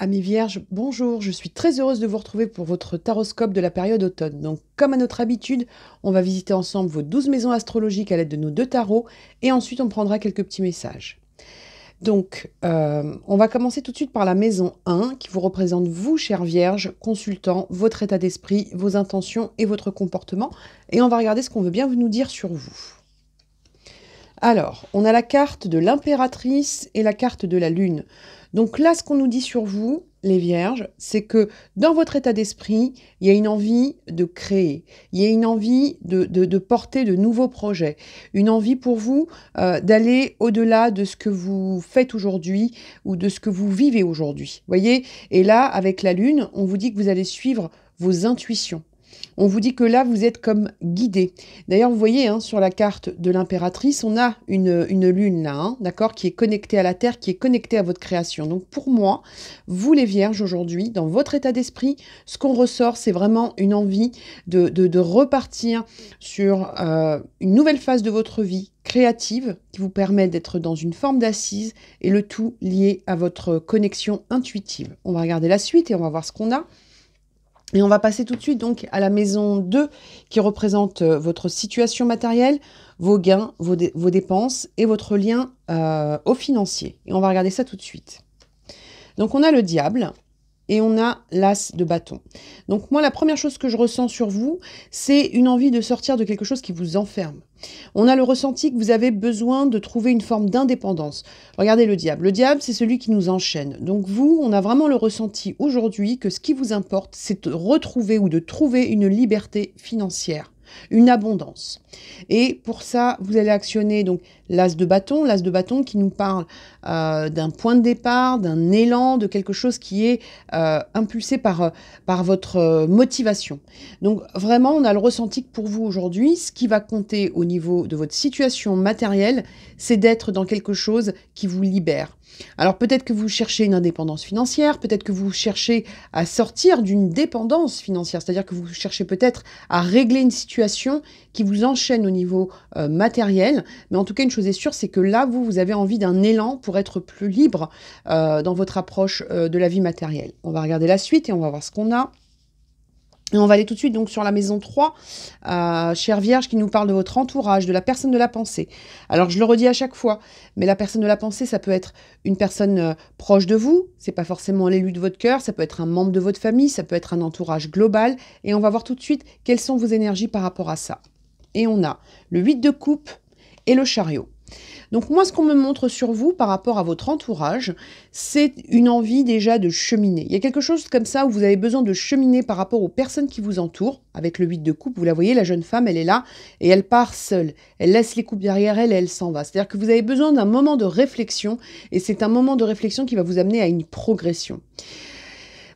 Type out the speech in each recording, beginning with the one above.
Amis vierges, bonjour, je suis très heureuse de vous retrouver pour votre taroscope de la période automne. Donc, comme à notre habitude, on va visiter ensemble vos 12 maisons astrologiques à l'aide de nos deux tarots et ensuite on prendra quelques petits messages. Donc, on va commencer tout de suite par la maison 1 qui vous représente vous, chère vierge, consultant votre état d'esprit, vos intentions et votre comportement. Et on va regarder ce qu'on veut bien nous dire sur vous. Alors, on a la carte de l'impératrice et la carte de la lune. Donc là, ce qu'on nous dit sur vous, les vierges, c'est que dans votre état d'esprit, il y a une envie de créer, il y a une envie de porter de nouveaux projets, une envie pour vous d'aller au-delà de ce que vous faites aujourd'hui ou de ce que vous vivez aujourd'hui. Voyez. Et là, avec la lune, on vous dit que vous allez suivre vos intuitions. On vous dit que là, vous êtes comme guidé. D'ailleurs, vous voyez, hein, sur la carte de l'impératrice, on a une lune là, hein, d'accord, qui est connectée à la Terre, qui est connectée à votre création. Donc pour moi, vous les vierges aujourd'hui, dans votre état d'esprit, ce qu'on ressort, c'est vraiment une envie de repartir sur une nouvelle phase de votre vie créative qui vous permet d'être dans une forme d'assise et le tout lié à votre connexion intuitive. On va regarder la suite et on va voir ce qu'on a. Et on va passer tout de suite donc à la maison 2 qui représente votre situation matérielle, vos gains, vos dépenses et votre lien au financier. Et on va regarder ça tout de suite. Donc on a le diable et on a l'as de bâton. Donc moi, la première chose que je ressens sur vous, c'est une envie de sortir de quelque chose qui vous enferme. On a le ressenti que vous avez besoin de trouver une forme d'indépendance. Regardez le diable. Le diable, c'est celui qui nous enchaîne. Donc vous, on a vraiment le ressenti aujourd'hui que ce qui vous importe, c'est de retrouver ou de trouver une liberté financière, une abondance. Et pour ça, vous allez actionner donc l'as de bâton qui nous parle d'un point de départ, d'un élan, de quelque chose qui est impulsé par votre motivation. Donc vraiment, on a le ressenti que pour vous aujourd'hui, ce qui va compter au niveau de votre situation matérielle, c'est d'être dans quelque chose qui vous libère. Alors peut-être que vous cherchez une indépendance financière, peut-être que vous cherchez à sortir d'une dépendance financière, c'est-à-dire que vous cherchez peut-être à régler une situation qui vous enchaîne au niveau matériel, mais en tout cas une chose est sûre, c'est que là vous avez envie d'un élan pour être plus libre dans votre approche de la vie matérielle. On va regarder la suite et on va voir ce qu'on a. Et on va aller tout de suite donc sur la maison 3, chère Vierge, qui nous parle de votre entourage, de la personne de la pensée. Alors je le redis à chaque fois, mais la personne de la pensée, ça peut être une personne proche de vous, c'est pas forcément l'élu de votre cœur, ça peut être un membre de votre famille, ça peut être un entourage global, et on va voir tout de suite quelles sont vos énergies par rapport à ça. Et on a le 8 de coupe et le chariot. Donc moi, ce qu'on me montre sur vous par rapport à votre entourage, c'est une envie déjà de cheminer. Il y a quelque chose comme ça où vous avez besoin de cheminer par rapport aux personnes qui vous entourent. Avec le 8 de coupe, vous la voyez, la jeune femme, elle est là et elle part seule. Elle laisse les coupes derrière elle et elle s'en va. C'est-à-dire que vous avez besoin d'un moment de réflexion et c'est un moment de réflexion qui va vous amener à une progression.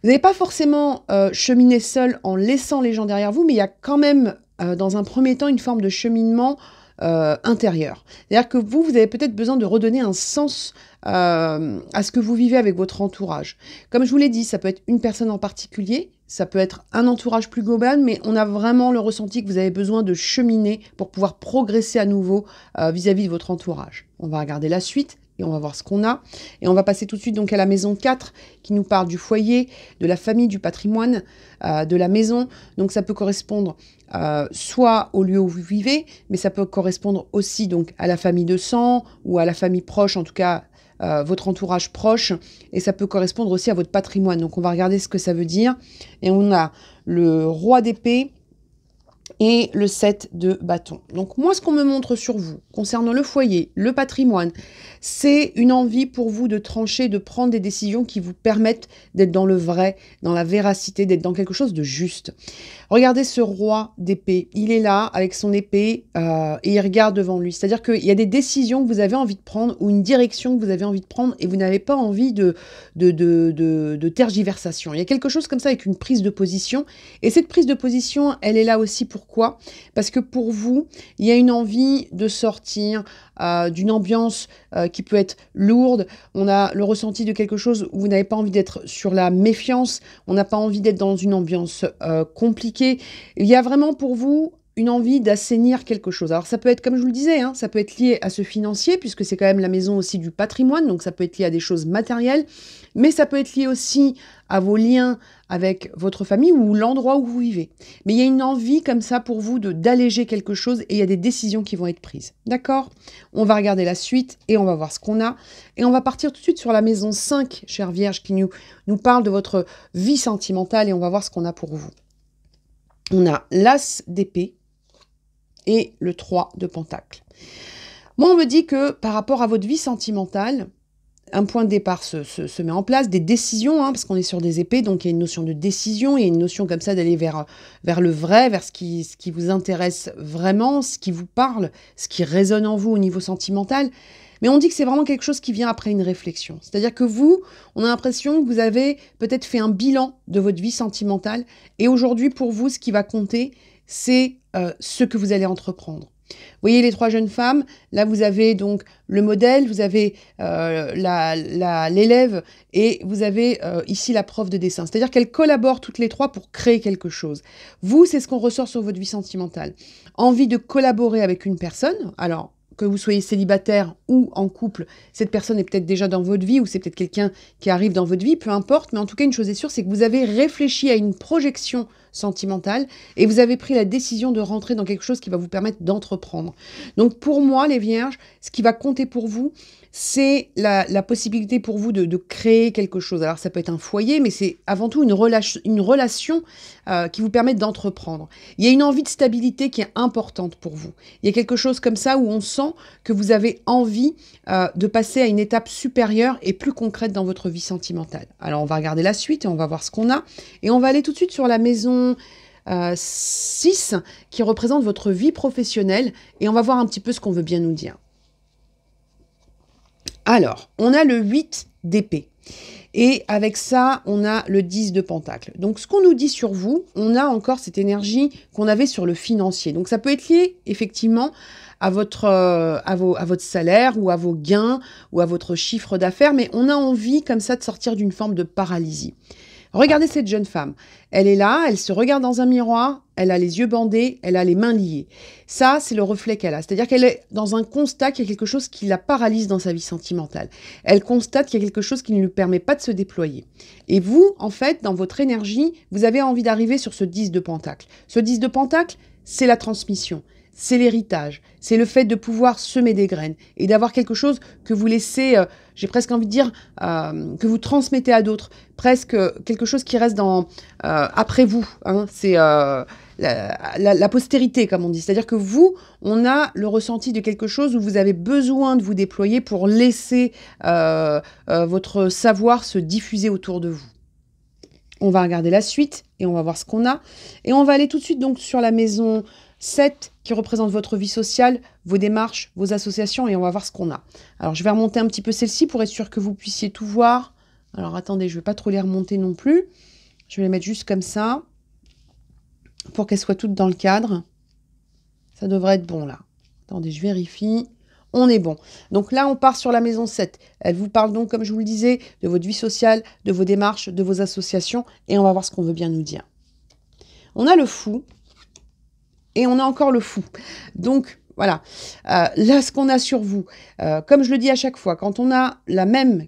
Vous n'avez pas forcément cheminé seul en laissant les gens derrière vous, mais il y a quand même, dans un premier temps, une forme de cheminement intérieur. C'est-à-dire que vous avez peut-être besoin de redonner un sens à ce que vous vivez avec votre entourage. Comme je vous l'ai dit, ça peut être une personne en particulier, ça peut être un entourage plus global, mais on a vraiment le ressenti que vous avez besoin de cheminer pour pouvoir progresser à nouveau vis-à-vis de votre entourage. On va regarder la suite. Et on va voir ce qu'on a. Et on va passer tout de suite donc à la maison 4 qui nous parle du foyer, de la famille, du patrimoine, de la maison. Donc ça peut correspondre soit au lieu où vous vivez, mais ça peut correspondre aussi donc à la famille de sang ou à la famille proche, en tout cas votre entourage proche. Et ça peut correspondre aussi à votre patrimoine. Donc on va regarder ce que ça veut dire. Et on a le roi d'épée et le 7 de bâton. Donc moi, ce qu'on me montre sur vous, concernant le foyer, le patrimoine, c'est une envie pour vous de trancher, de prendre des décisions qui vous permettent d'être dans le vrai, dans la véracité, d'être dans quelque chose de juste. Regardez ce roi d'épée. Il est là avec son épée et il regarde devant lui. C'est-à-dire qu'il y a des décisions que vous avez envie de prendre ou une direction que vous avez envie de prendre et vous n'avez pas envie de tergiversation. Il y a quelque chose comme ça avec une prise de position. Et cette prise de position, elle est là aussi. Pourquoi ? Parce que pour vous, il y a une envie de sortir d'une ambiance qui peut être lourde. On a le ressenti de quelque chose où vous n'avez pas envie d'être sur la méfiance. On n'a pas envie d'être dans une ambiance compliquée. Il y a vraiment pour vous une envie d'assainir quelque chose. Alors ça peut être, comme je vous le disais, hein, ça peut être lié à ce financier, puisque c'est quand même la maison aussi du patrimoine, donc ça peut être lié à des choses matérielles, mais ça peut être lié aussi à vos liens avec votre famille ou l'endroit où vous vivez. Mais il y a une envie comme ça pour vous d'alléger quelque chose et il y a des décisions qui vont être prises. D'accord? On va regarder la suite et on va voir ce qu'on a. Et on va partir tout de suite sur la maison 5, chère Vierge, qui nous parle de votre vie sentimentale et on va voir ce qu'on a pour vous. On a l'As d'épée et le 3 de pentacle. Moi, on me dit que par rapport à votre vie sentimentale, un point de départ se met en place, des décisions, hein, parce qu'on est sur des épées, donc il y a une notion de décision, il y a une notion comme ça d'aller vers le vrai, vers ce qui vous intéresse vraiment, ce qui vous parle, ce qui résonne en vous au niveau sentimental. Mais on dit que c'est vraiment quelque chose qui vient après une réflexion. C'est-à-dire que vous, on a l'impression que vous avez peut-être fait un bilan de votre vie sentimentale, et aujourd'hui, pour vous, ce qui va compter, c'est ce que vous allez entreprendre. Vous voyez les 3 jeunes femmes, là vous avez donc le modèle, vous avez l'élève et vous avez ici la prof de dessin. C'est-à-dire qu'elles collaborent toutes les 3 pour créer quelque chose. Vous, c'est ce qu'on ressort sur votre vie sentimentale. Envie de collaborer avec une personne, alors que vous soyez célibataire ou en couple, cette personne est peut-être déjà dans votre vie ou c'est peut-être quelqu'un qui arrive dans votre vie, peu importe, mais en tout cas une chose est sûre, c'est que vous avez réfléchi à une projection sentimentale et vous avez pris la décision de rentrer dans quelque chose qui va vous permettre d'entreprendre. Donc pour moi, les Vierges, ce qui va compter pour vous, c'est la possibilité pour vous de créer quelque chose. Alors ça peut être un foyer, mais c'est avant tout une relation qui vous permet d'entreprendre. Il y a une envie de stabilité qui est importante pour vous. Il y a quelque chose comme ça où on sent que vous avez envie de passer à une étape supérieure et plus concrète dans votre vie sentimentale. Alors on va regarder la suite et on va voir ce qu'on a. Et on va aller tout de suite sur la maison 6 qui représente votre vie professionnelle et on va voir un petit peu ce qu'on veut bien nous dire. Alors, on a le 8 d'épée. Et avec ça, on a le 10 de pentacle. Donc, ce qu'on nous dit sur vous, on a encore cette énergie qu'on avait sur le financier. Donc, ça peut être lié, effectivement, à votre salaire ou à vos gains ou à votre chiffre d'affaires, mais on a envie, comme ça, de sortir d'une forme de paralysie. Regardez cette jeune femme. Elle est là, elle se regarde dans un miroir, elle a les yeux bandés, elle a les mains liées. Ça, c'est le reflet qu'elle a. C'est-à-dire qu'elle est dans un constat qu'il y a quelque chose qui la paralyse dans sa vie sentimentale. Elle constate qu'il y a quelque chose qui ne lui permet pas de se déployer. Et vous, en fait, dans votre énergie, vous avez envie d'arriver sur ce 10 de pentacle. Ce 10 de pentacle, c'est la transmission. C'est l'héritage, c'est le fait de pouvoir semer des graines et d'avoir quelque chose que vous laissez, j'ai presque envie de dire, que vous transmettez à d'autres, presque quelque chose qui reste après vous. Hein. C'est la postérité, comme on dit. C'est-à-dire que vous, on a le ressenti de quelque chose où vous avez besoin de vous déployer pour laisser votre savoir se diffuser autour de vous. On va regarder la suite et on va voir ce qu'on a. Et on va aller tout de suite donc sur la maison 7 qui représente votre vie sociale, vos démarches, vos associations et on va voir ce qu'on a. Alors je vais remonter un petit peu celle-ci pour être sûr que vous puissiez tout voir. Alors attendez, je ne vais pas trop les remonter non plus. Je vais les mettre juste comme ça pour qu'elles soient toutes dans le cadre. Ça devrait être bon là. Attendez, je vérifie. On est bon. Donc là, on part sur la maison 7. Elle vous parle donc, comme je vous le disais, de votre vie sociale, de vos démarches, de vos associations et on va voir ce qu'on veut bien nous dire. On a le fou. Et on a encore le fou. Donc, voilà. Là, ce qu'on a sur vous, comme je le dis à chaque fois, quand on a la même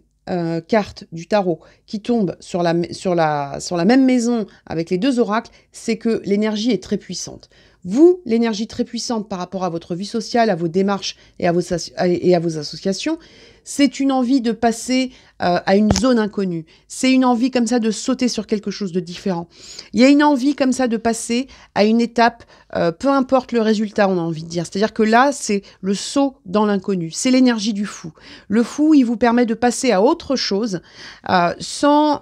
carte du tarot qui tombe sur la même maison avec les 2 oracles, c'est que l'énergie est très puissante. Vous, l'énergie très puissante par rapport à votre vie sociale, à vos démarches et à vos associations, c'est une envie de passer à une zone inconnue. C'est une envie comme ça de sauter sur quelque chose de différent. Il y a une envie comme ça de passer à une étape, peu importe le résultat, on a envie de dire. C'est-à-dire que là, c'est le saut dans l'inconnu. C'est l'énergie du fou. Le fou, il vous permet de passer à autre chose sans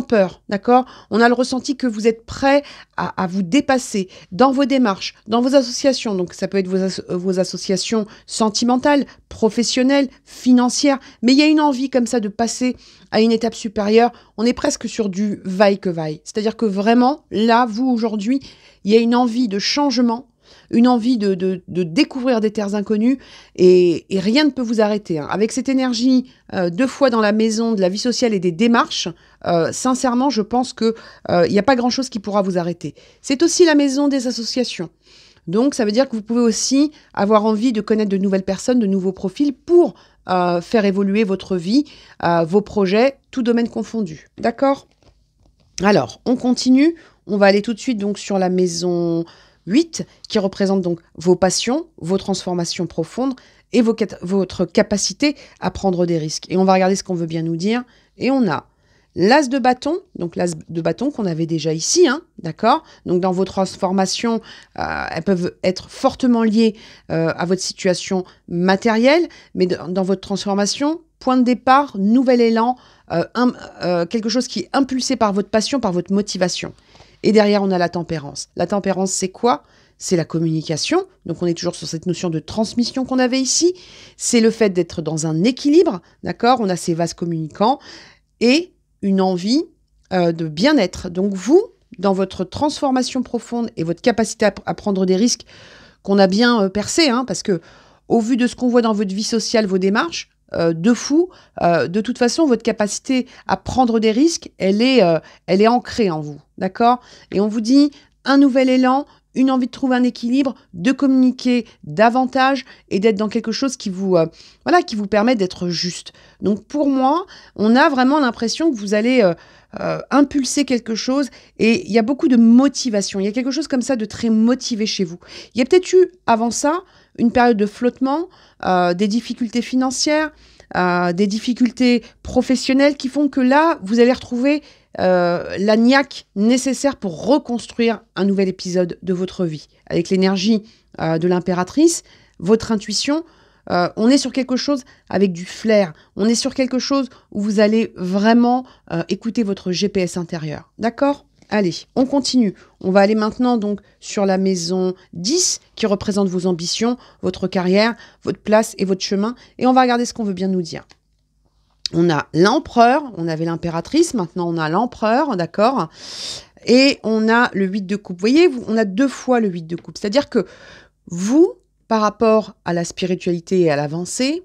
peur, d'accord? On a le ressenti que vous êtes prêt à vous dépasser dans vos démarches, dans vos associations. Donc, ça peut être vos associations sentimentales, professionnelles, financières. Mais il y a une envie comme ça de passer à une étape supérieure. On est presque sur du vaille que vaille. C'est-à-dire que vraiment, là, vous, aujourd'hui, il y a une envie de changement, une envie de découvrir des terres inconnues et rien ne peut vous arrêter. Hein. Avec cette énergie 2 fois dans la maison de la vie sociale et des démarches, sincèrement, je pense qu'il n'y a pas grand-chose qui pourra vous arrêter. C'est aussi la maison des associations. Donc, ça veut dire que vous pouvez aussi avoir envie de connaître de nouvelles personnes, de nouveaux profils pour faire évoluer votre vie, vos projets, tout domaine confondu. D'accord? Alors, on continue. On va aller tout de suite donc sur la maison 8, qui représente donc vos passions, vos transformations profondes et votre capacité à prendre des risques. Et on va regarder ce qu'on veut bien nous dire. Et on a l'as de bâton, donc l'as de bâton qu'on avait déjà ici, hein, d'accord? Donc dans vos transformations, elles peuvent être fortement liées à votre situation matérielle, mais dans votre transformation, point de départ, nouvel élan, quelque chose qui est impulsé par votre passion, par votre motivation. Et derrière, on a la tempérance. La tempérance, c'est quoi? C'est la communication. Donc, on est toujours sur cette notion de transmission qu'on avait ici. C'est le fait d'être dans un équilibre, d'accord? On a ces vases communicants et une envie de bien-être. Donc, vous, dans votre transformation profonde et votre capacité à prendre des risques qu'on a bien percé, hein, parce que au vu de ce qu'on voit dans votre vie sociale, vos démarches, de fou, de toute façon, votre capacité à prendre des risques, elle est ancrée en vous, d'accord? Et on vous dit un nouvel élan, une envie de trouver un équilibre, de communiquer davantage et d'être dans quelque chose qui vous permet d'être juste. Donc pour moi, on a vraiment l'impression que vous allez impulser quelque chose et il y a beaucoup de motivation. Il y a quelque chose comme ça de très motivé chez vous. Il y a peut-être eu avant ça une période de flottement, des difficultés financières, des difficultés professionnelles qui font que là, vous allez retrouver la niaque nécessaire pour reconstruire un nouvel épisode de votre vie. Avec l'énergie de l'impératrice, votre intuition, on est sur quelque chose avec du flair. On est sur quelque chose où vous allez vraiment écouter votre GPS intérieur. D'accord ? Allez, on continue. On va aller maintenant donc sur la maison 10 qui représente vos ambitions, votre carrière, votre place et votre chemin. Et on va regarder ce qu'on veut bien nous dire. On a l'empereur, on avait l'impératrice, maintenant on a l'empereur, d'accord? Et on a le 8 de coupe. Vous voyez, on a 2 fois le 8 de coupe. C'est-à-dire que vous, par rapport à la spiritualité et à l'avancée,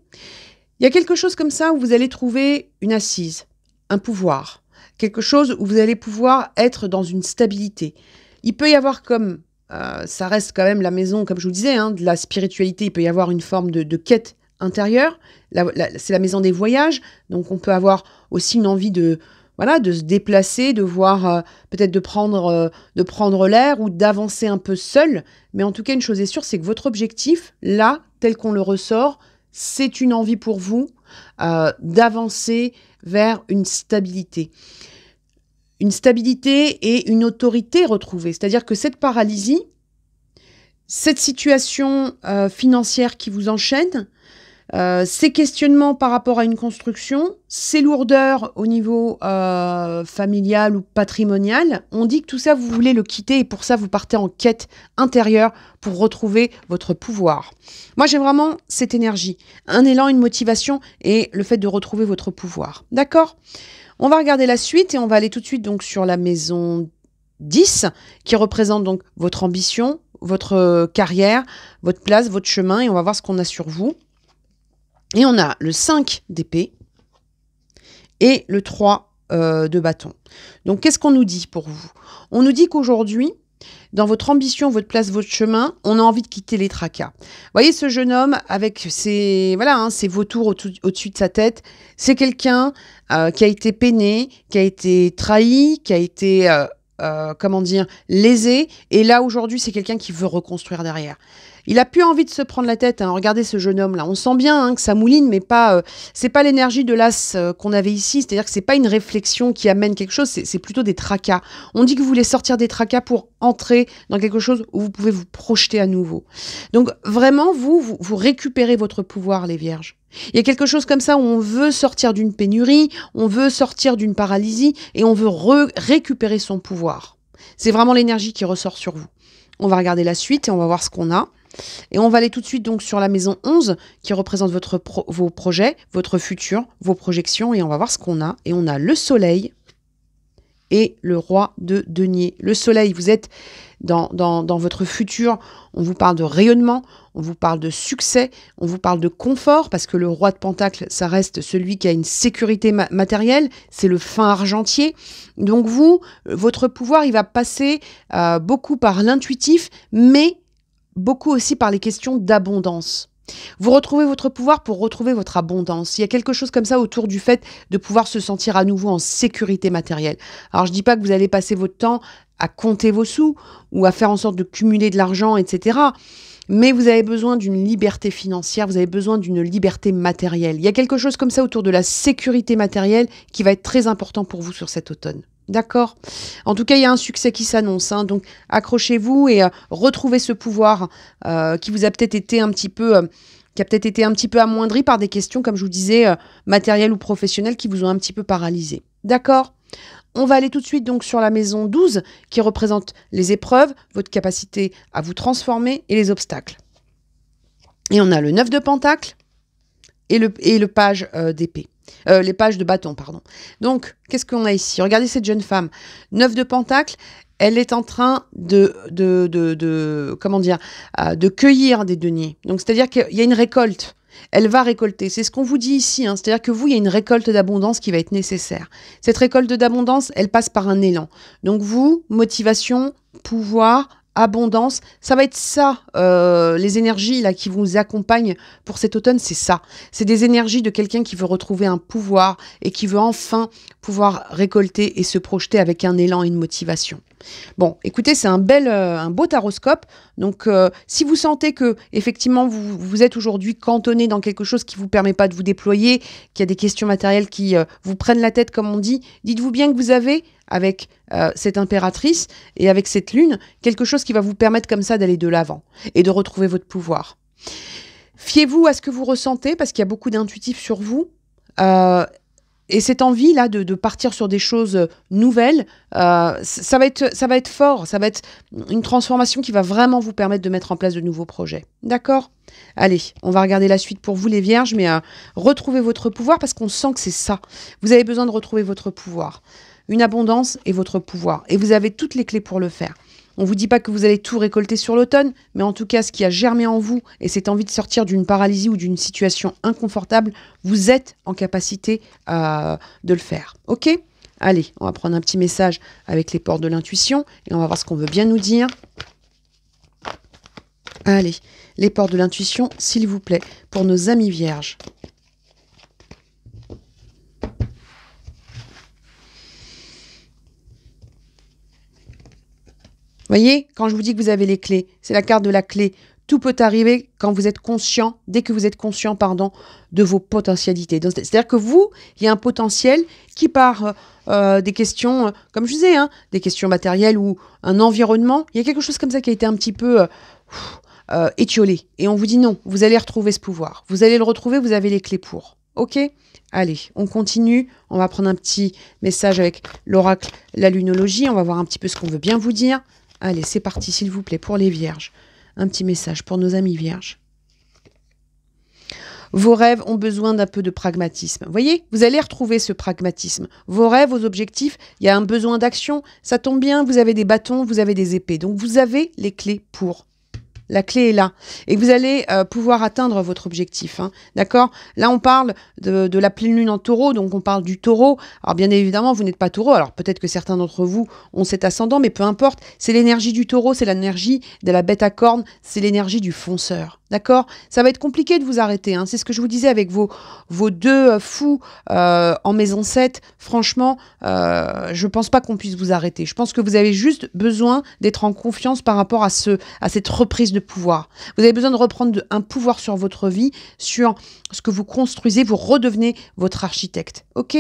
il y a quelque chose comme ça où vous allez trouver une assise, un pouvoir. Quelque chose où vous allez pouvoir être dans une stabilité. Il peut y avoir comme, ça reste quand même la maison, comme je vous disais, hein, de la spiritualité, il peut y avoir une forme de quête intérieure. C'est la maison des voyages, donc on peut avoir aussi une envie de se déplacer, de voir, peut-être de prendre l'air ou d'avancer un peu seul. Mais en tout cas, une chose est sûre, c'est que votre objectif, là, tel qu'on le ressort, c'est une envie pour vous d'avancer vers une stabilité. Une stabilité et une autorité retrouvée. C'est-à-dire que cette paralysie, cette situation financière qui vous enchaîne, ces questionnements par rapport à une construction, ces lourdeurs au niveau familial ou patrimonial, on dit que tout ça, vous voulez le quitter et pour ça, vous partez en quête intérieure pour retrouver votre pouvoir. Moi, j'ai vraiment cette énergie, un élan, une motivation et le fait de retrouver votre pouvoir. D'accord ? On va regarder la suite et on va aller tout de suite donc sur la maison 10 qui représente donc votre ambition, votre carrière, votre place, votre chemin et on va voir ce qu'on a sur vous. Et on a le 5 d'épée et le 3 de bâton. Donc, qu'est-ce qu'on nous dit pour vous? On nous dit qu'aujourd'hui, dans votre ambition, votre place, votre chemin, on a envie de quitter les tracas. Vous voyez ce jeune homme avec ses vautours au-dessus de sa tête, c'est quelqu'un qui a été peiné, qui a été trahi, qui a été lésé. Et là, aujourd'hui, c'est quelqu'un qui veut reconstruire derrière. Il a plus envie de se prendre la tête. Hein. Regardez ce jeune homme-là. On sent bien que ça mouline, mais c'est pas l'énergie de l'as qu'on avait ici. C'est-à-dire que c'est pas une réflexion qui amène quelque chose. C'est plutôt des tracas. On dit que vous voulez sortir des tracas pour entrer dans quelque chose où vous pouvez vous projeter à nouveau. Donc vraiment, vous récupérez votre pouvoir, les vierges. Il y a quelque chose comme ça où on veut sortir d'une pénurie, on veut sortir d'une paralysie et on veut récupérer son pouvoir. C'est vraiment l'énergie qui ressort sur vous. On va regarder la suite et on va voir ce qu'on a. Et on va aller tout de suite donc sur la maison 11 qui représente vos projets, votre futur, vos projections et on va voir ce qu'on a. Et on a le soleil et le roi de denier. Le soleil, vous êtes dans votre futur, on vous parle de rayonnement, on vous parle de succès, on vous parle de confort parce que le roi de Pentacle, ça reste celui qui a une sécurité matérielle, c'est le fin argentier. Donc votre pouvoir, il va passer beaucoup par l'intuitif, mais beaucoup aussi par les questions d'abondance. Vous retrouvez votre pouvoir pour retrouver votre abondance. Il y a quelque chose comme ça autour du fait de pouvoir se sentir à nouveau en sécurité matérielle. Alors, je dis pas que vous allez passer votre temps à compter vos sous ou à faire en sorte de cumuler de l'argent, etc. Mais vous avez besoin d'une liberté financière, vous avez besoin d'une liberté matérielle. Il y a quelque chose comme ça autour de la sécurité matérielle qui va être très important pour vous sur cet automne. D'accord? En tout cas, il y a un succès qui s'annonce, hein, donc accrochez-vous et retrouvez ce pouvoir qui vous a peut-être été un petit peu... qui a peut-être été un petit peu amoindri par des questions, comme je vous disais, matérielles ou professionnelles qui vous ont un petit peu paralysé. D'accord? On va aller tout de suite donc sur la maison 12 qui représente les épreuves, votre capacité à vous transformer et les obstacles. Et on a le 9 de pentacle et le page d'épée. Les pages de bâton, pardon. Donc, qu'est-ce qu'on a ici? Regardez cette jeune femme. 9 de pentacle, elle est en train comment dire, de cueillir des deniers. Donc, c'est-à-dire qu'il y a une récolte. Elle va récolter. C'est ce qu'on vous dit ici. Hein. C'est-à-dire que vous, il y a une récolte d'abondance qui va être nécessaire. Cette récolte d'abondance, elle passe par un élan. Donc vous, motivation, pouvoir, abondance, ça va être ça. Les énergies là qui vous accompagnent pour cet automne, c'est ça. C'est des énergies de quelqu'un qui veut retrouver un pouvoir et qui veut enfin pouvoir récolter et se projeter avec un élan et une motivation. Bon, écoutez, c'est un beau taroscope. Donc, si vous sentez que effectivement vous êtes aujourd'hui cantonné dans quelque chose qui vous permet pas de vous déployer, qu'il y a des questions matérielles qui vous prennent la tête, comme on dit, dites-vous bien que vous avez, avec cette impératrice et avec cette lune, quelque chose qui va vous permettre comme ça d'aller de l'avant et de retrouver votre pouvoir. Fiez-vous à ce que vous ressentez, parce qu'il y a beaucoup d'intuitifs sur vous. Et cette envie-là de partir sur des choses nouvelles, ça va être fort, ça va être une transformation qui va vraiment vous permettre de mettre en place de nouveaux projets. D'accord? Allez, on va regarder la suite pour vous les vierges, mais retrouvez votre pouvoir parce qu'on sent que c'est ça. Vous avez besoin de retrouver votre pouvoir. Une abondance et votre pouvoir. Et vous avez toutes les clés pour le faire. On ne vous dit pas que vous allez tout récolter sur l'automne, mais en tout cas, ce qui a germé en vous et cette envie de sortir d'une paralysie ou d'une situation inconfortable, vous êtes en capacité de le faire. Ok? Allez, on va prendre un petit message avec les portes de l'intuition et on va voir ce qu'on veut bien nous dire. Allez, les portes de l'intuition, s'il vous plaît, pour nos amis vierges. Voyez, quand je vous dis que vous avez les clés, c'est la carte de la clé. Tout peut arriver quand vous êtes conscient, dès que vous êtes conscient, de vos potentialités. C'est-à-dire que vous, il y a un potentiel qui part des questions, comme je disais, hein, des questions matérielles ou un environnement. Il y a quelque chose comme ça qui a été un petit peu étiolé. Et on vous dit non, vous allez retrouver ce pouvoir. Vous allez le retrouver, vous avez les clés pour. Ok? Allez, on continue. On va prendre un petit message avec l'oracle, la lunologie. On va voir un petit peu ce qu'on veut bien vous dire. Allez, c'est parti, s'il vous plaît, pour les vierges. Un petit message pour nos amis vierges. Vos rêves ont besoin d'un peu de pragmatisme. Vous voyez, vous allez retrouver ce pragmatisme. Vos rêves, vos objectifs, il y a un besoin d'action. Ça tombe bien, vous avez des bâtons, vous avez des épées. Donc, vous avez les clés pour. La clé est là. Et vous allez pouvoir atteindre votre objectif. Hein. D'accord? Là, on parle de la pleine lune en taureau, donc on parle du taureau. Alors, bien évidemment, vous n'êtes pas taureau. Alors, peut-être que certains d'entre vous ont cet ascendant, mais peu importe. C'est l'énergie du taureau, c'est l'énergie de la bête à cornes, c'est l'énergie du fonceur. D'accord? Ça va être compliqué de vous arrêter. Hein. C'est ce que je vous disais avec vos deux fous en maison 7. Franchement, je ne pense pas qu'on puisse vous arrêter. Je pense que vous avez juste besoin d'être en confiance par rapport à cette reprise de pouvoir. Vous avez besoin de reprendre un pouvoir sur votre vie, sur ce que vous construisez. Vous redevenez votre architecte. Ok?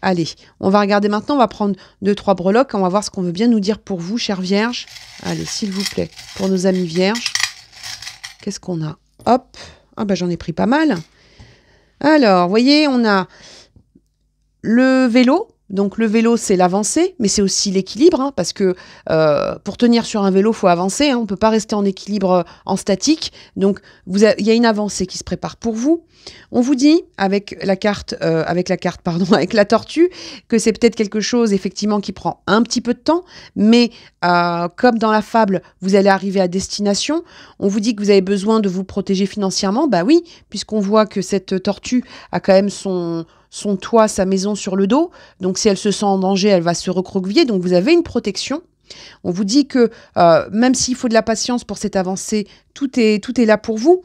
Allez, on va regarder maintenant. On va prendre 2-3 breloques. On va voir ce qu'on veut bien nous dire pour vous, chères vierges. Allez, s'il vous plaît, pour nos amis vierges. Qu'est-ce qu'on a? Hop, ah ben j'en ai pris pas mal. Alors, vous voyez, on a le vélo. Donc le vélo, c'est l'avancée, mais c'est aussi l'équilibre, hein, parce que pour tenir sur un vélo, il faut avancer. Hein, on ne peut pas rester en équilibre en statique. Donc il y a une avancée qui se prépare pour vous. On vous dit, avec la tortue, que c'est peut-être quelque chose, effectivement, qui prend un petit peu de temps, mais comme dans la fable, vous allez arriver à destination. On vous dit que vous avez besoin de vous protéger financièrement. Bah oui, puisqu'on voit que cette tortue a quand même son toit, sa maison sur le dos. Donc, si elle se sent en danger, elle va se recroqueviller. Donc, vous avez une protection. On vous dit que même s'il faut de la patience pour cette avancée, tout est là pour vous.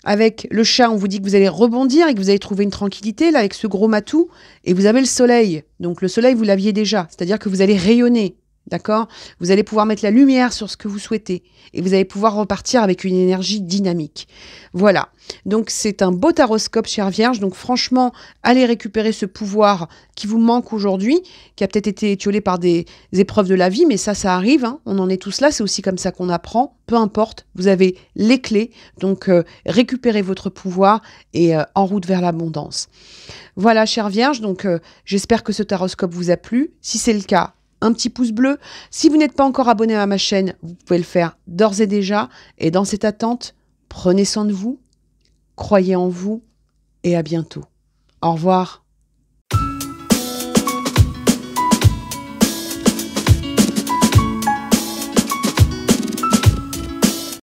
Avec le chat, on vous dit que vous allez rebondir et que vous allez trouver une tranquillité là avec ce gros matou. Et vous avez le soleil. Donc le soleil, vous l'aviez déjà. C'est-à-dire que vous allez rayonner. D'accord? Vous allez pouvoir mettre la lumière sur ce que vous souhaitez. Et vous allez pouvoir repartir avec une énergie dynamique. Voilà. Donc c'est un beau taroscope, chère Vierge. Donc franchement, allez récupérer ce pouvoir qui vous manque aujourd'hui, qui a peut-être été étiolé par des épreuves de la vie, mais ça arrive. Hein. On en est tous là. C'est aussi comme ça qu'on apprend. Peu importe. Vous avez les clés. Donc récupérez votre pouvoir et en route vers l'abondance. Voilà, chère Vierge. Donc j'espère que ce taroscope vous a plu. Si c'est le cas, un petit pouce bleu. Si vous n'êtes pas encore abonné à ma chaîne, vous pouvez le faire d'ores et déjà. Et dans cette attente, prenez soin de vous, croyez en vous et à bientôt. Au revoir.